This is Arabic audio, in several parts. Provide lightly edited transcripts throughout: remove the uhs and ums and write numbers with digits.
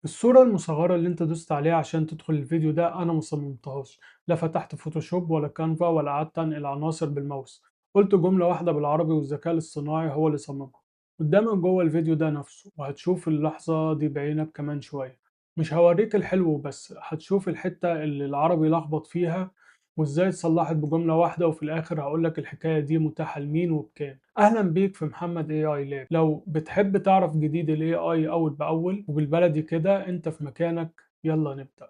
الصورة المصغرة اللي انت دوست عليها عشان تدخل الفيديو ده انا مصممتهاش. لا فتحت فوتوشوب ولا كانفا ولا قعدت انقل عناصر بالماوس. قلت جملة واحدة بالعربي والذكاء الاصطناعي هو اللي صممها. قدامك جوه الفيديو ده نفسه، وهتشوف اللحظة دي بعينك كمان شوية. مش هوريك الحلو بس، هتشوف الحتة اللي العربي لخبط فيها وازاي اتصلحت بجملة واحدة، وفي الآخر هقولك الحكاية دي متاحة لمين وبكام. أهلا بيك في محمد اي اي لاب. لو بتحب تعرف جديد ال AI أول بأول وبالبلدي كده أنت في مكانك. يلا نبدأ.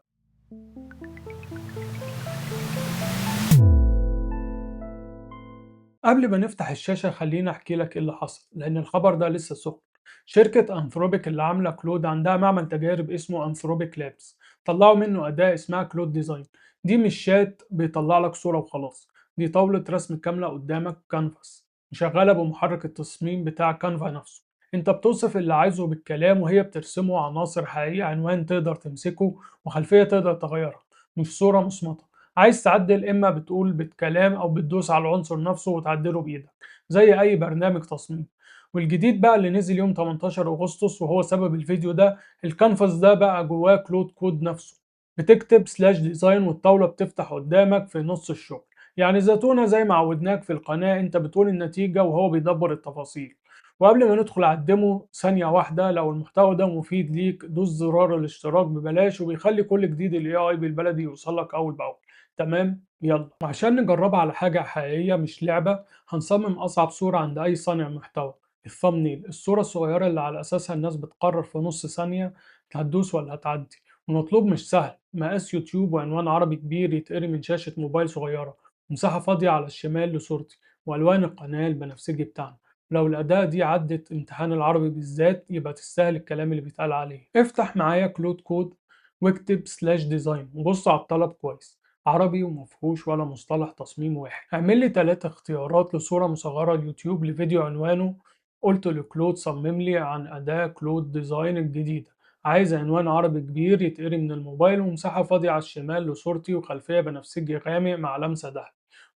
قبل ما نفتح الشاشة خليني أحكي لك إيه اللي حصل، لأن الخبر ده لسه سخن. شركة أنثروبيك اللي عاملة كلود عندها معمل تجارب اسمه أنثروبيك لابس. طلعوا منه أداة اسمها كلود ديزاين. دي مش شات بيطلع لك صورة وخلاص، دي طاولة رسم كاملة قدامك كانفاس، شغالة بمحرك التصميم بتاع كانفا نفسه. انت بتوصف اللي عايزه بالكلام وهي بترسمه عناصر حقيقية، عنوان تقدر تمسكه وخلفية تقدر تغيرها، مش صورة مصمتة. عايز تعدل اما بتقول بالكلام او بتدوس على العنصر نفسه وتعدله بايدك زي اي برنامج تصميم. والجديد بقى اللي نزل يوم 18 اغسطس وهو سبب الفيديو ده، الكانفاس ده بقى جواه كلود كود نفسه. بتكتب سلاش ديزاين والطاولة بتفتح قدامك في نص الشغل. يعني زيتونة زي ما عودناك في القناة، انت بتقول النتيجة وهو بيدبر التفاصيل. وقبل ما ندخل على الديمو، ثانية واحدة، لو المحتوى ده مفيد ليك دوس زرار الاشتراك ببلاش، وبيخلي كل جديد ال AI بالبلدي يوصلك أول بأول. تمام، يلا عشان نجربها على حاجة حقيقية مش لعبة. هنصمم أصعب صورة عند أي صانع محتوى، الثامنيل، الصورة الصغيرة اللي على أساسها الناس بتقرر في نص ثانية هتدوس ولا هتعدي. المطلوب مش سهل، مقاس يوتيوب وعنوان عربي كبير يتقري من شاشة موبايل صغيرة، مساحة فاضية على الشمال لصورتي، وألوان القناة البنفسجي بتاعنا. لو الأداة دي عدت امتحان العربي بالذات يبقى تستاهل الكلام اللي بيتقال عليه. افتح معايا كلود كود واكتب سلاش ديزاين وبص على الطلب كويس، عربي ومفهوش ولا مصطلح تصميم واحد. اعمل لي 3 اختيارات لصورة مصغرة اليوتيوب لفيديو عنوانه. قلت لكلود صمم لي عن أداة كلود ديزاين الجديدة. عايز عنوان عربي كبير يتقري من الموبايل ومساحة فاضية على الشمال لصورتي وخلفية بنفسجي غامق مع لمسة دهب،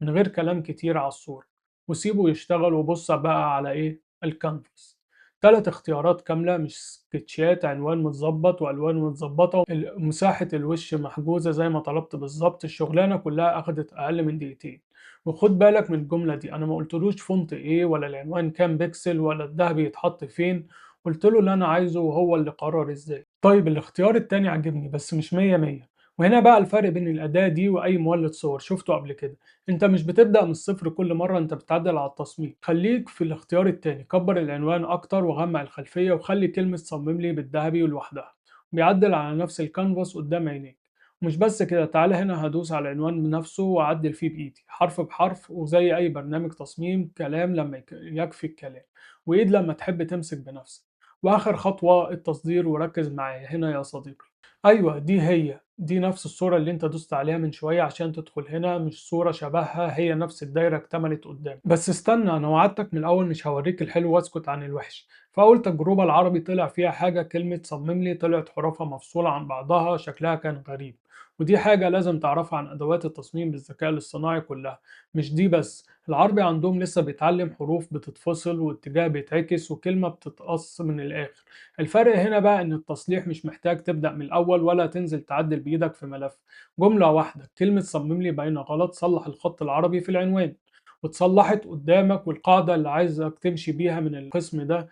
من غير كلام كتير على الصورة. وسيبه يشتغل وبص بقى على ايه الكانفاس. 3 اختيارات كاملة مش سكتشات، عنوان متظبط وألوان متظبطة، مساحة الوش محجوزة زي ما طلبت بالظبط. الشغلانة كلها أخدت أقل من دقيقتين. وخد بالك من الجملة دي، أنا ما قلتلوش فونت إيه ولا العنوان كام بيكسل ولا الدهب يتحط فين. قلت له اللي أنا عايزه وهو اللي قرر إزاي. طيب الاختيار التاني عجبني بس مش مية مية. وهنا بقى الفرق بين الأداة دي وأي مولد صور شفته قبل كده. انت مش بتبدأ من الصفر كل مرة، انت بتعدل على التصميم. خليك في الاختيار التاني، كبر العنوان اكتر وغمق الخلفية وخلي كلمة صمم لي بالذهبي لوحدها. بيعدل على نفس الكانفاس قدام عينيك. ومش بس كده، تعالى هنا هدوس على العنوان بنفسه واعدل فيه بايدي حرف بحرف، وزي اي برنامج تصميم، كلام لما يكفي الكلام، وايد لما تحب تمسك بنفسك. واخر خطوة التصدير، وركز معايا هنا يا صديقي. ايوه دي نفس الصورة اللي انت دوست عليها من شوية عشان تدخل هنا، مش صورة شبهها، هي نفس الدايرة اكتملت قدامك. بس استنى، انا وعدتك من الاول مش هوريك الحلو واسكت عن الوحش. فاول تجربة العربي طلع فيها حاجة، كلمة صمم لي طلعت حروفها مفصولة عن بعضها، شكلها كان غريب. ودي حاجة لازم تعرفها عن ادوات التصميم بالذكاء الاصطناعي كلها. مش دي بس، العربي عندهم لسه بيتعلم حروف بتتفصل واتجاه بيتعكس وكلمة بتتقص من الاخر. الفرق هنا بقى إن التصليح مش محتاج تبدأ من الأول ولا تنزل تعدل بإيدك في ملف. جملة واحدة، كلمة صمم لي باينة غلط، صلح الخط العربي في العنوان واتصلحت قدامك. والقاعدة اللي عايزك تمشي بيها من القسم ده،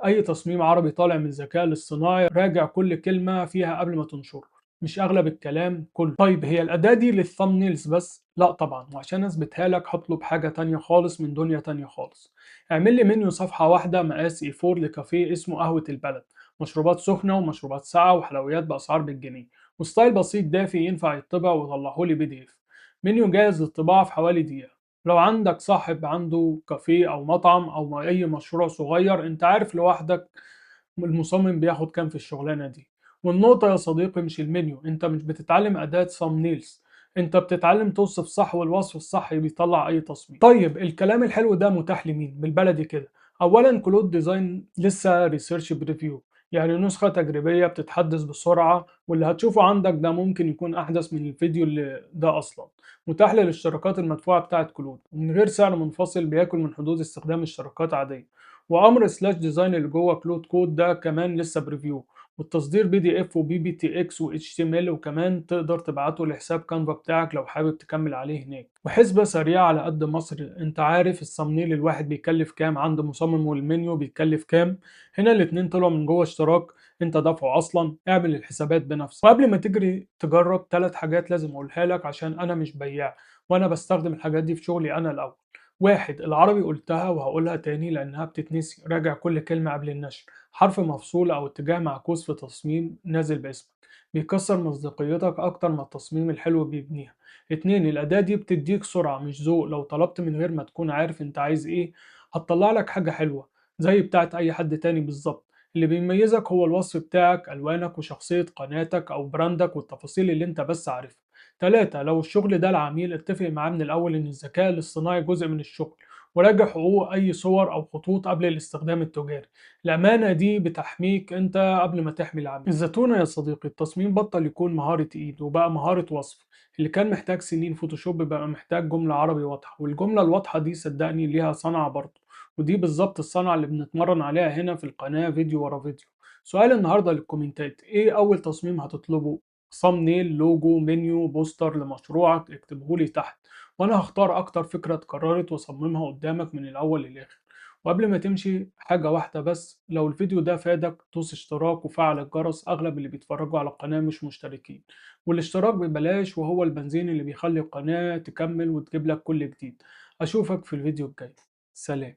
أي تصميم عربي طالع من الذكاء الاصطناعي راجع كل كلمة فيها قبل ما تنشرها، مش أغلب الكلام كله. طيب هي الأداة دي للثامنيلز بس؟ لا طبعا، وعشان أثبتها لك هطلب حاجة تانية خالص من دنيا تانية خالص. اعمل لي منيو صفحة واحدة مقاس A4 لكافيه اسمه قهوة البلد، مشروبات سخنة ومشروبات ساقعة وحلويات بأسعار بالجنيه، وستايل بسيط دافي ينفع يطبع وطلعهولي PDF. منيو جاهز للطباعة في حوالي دقيقة. لو عندك صاحب عنده كافيه أو مطعم أو أي مشروع صغير، أنت عارف لوحدك المصمم بياخد كام في الشغلانة دي. والنقطة يا صديقي مش المنيو، أنت مش بتتعلم أداة نيلز، أنت بتتعلم توصف صح، والوصف الصح بيطلع أي تصميم. طيب الكلام الحلو ده متاح لمين بالبلدي كده؟ أولا كلود ديزاين لسه ريسيرش بريفيو، يعني نسخة تجريبية بتتحدث بسرعة، واللي هتشوفه عندك ده ممكن يكون أحدث من الفيديو اللي ده أصلا. متاح للاشتراكات المدفوعة بتاعت كلود ومن غير سعر منفصل، بياكل من حدود استخدام اشتراكات عادية. وأمر سلاش ديزاين اللي جوه كلود كود ده كمان لسه بريفيو، والتصدير PDF وBBTX وHTML، وكمان تقدر تبعته لحساب كانفا بتاعك لو حابب تكمل عليه هناك. وحسبة سريعة على قد مصر، انت عارف الصمنيل الواحد بيكلف كام عند مصمم والمنيو بيكلف كام؟ هنا الاتنين طلعوا من جوه اشتراك انت دافعه اصلا. اعمل الحسابات بنفسك. وقبل ما تجري تجرب، 3 حاجات لازم اقولها لك عشان انا مش بياع وانا بستخدم الحاجات دي في شغلي انا الاول. واحد، العربي قلتها وهقولها تاني لانها بتتنسي، راجع كل كلمة قبل النشر. حرف مفصول او اتجاه معكوس في تصميم نازل باسمك بيكسر مصداقيتك اكتر ما التصميم الحلو بيبنيها. اتنين، الاداة دي بتديك سرعة مش ذوق. لو طلبت من غير ما تكون عارف انت عايز ايه هتطلع لك حاجة حلوة زي بتاعت اي حد تاني بالظبط. اللي بيميزك هو الوصف بتاعك، الوانك، وشخصية قناتك او براندك، والتفاصيل اللي انت بس عارفها. تلاتة، لو الشغل ده العميل اتفق معاه من الاول ان الذكاء الاصطناعي جزء من الشغل، وراجع حقوق اي صور او خطوط قبل الاستخدام التجاري. الأمانة دي بتحميك أنت قبل ما تحمي العميل. الزتونة يا صديقي، التصميم بطل يكون مهارة إيد وبقى مهارة وصف. اللي كان محتاج سنين فوتوشوب بقى محتاج جملة عربي واضحة، والجملة الواضحة دي صدقني ليها صنعة برضه. ودي بالظبط الصنعة اللي بنتمرن عليها هنا في القناة، فيديو ورا فيديو. سؤال النهاردة للكومنتات: إيه أول تصميم هتطلبه؟ صمنيل، لوجو، منيو، بوستر لمشروعك؟ اكتبهولي تحت وأنا هختار أكتر فكرة اتكررت وأصممها قدامك من الأول للآخر. وقبل ما تمشي، حاجة واحدة بس: لو الفيديو ده فادك دوس اشتراك وفعل الجرس. أغلب اللي بيتفرجوا على القناة مش مشتركين، والاشتراك ببلاش وهو البنزين اللي بيخلي القناة تكمل وتجيب لك كل جديد. أشوفك في الفيديو الجاي. سلام.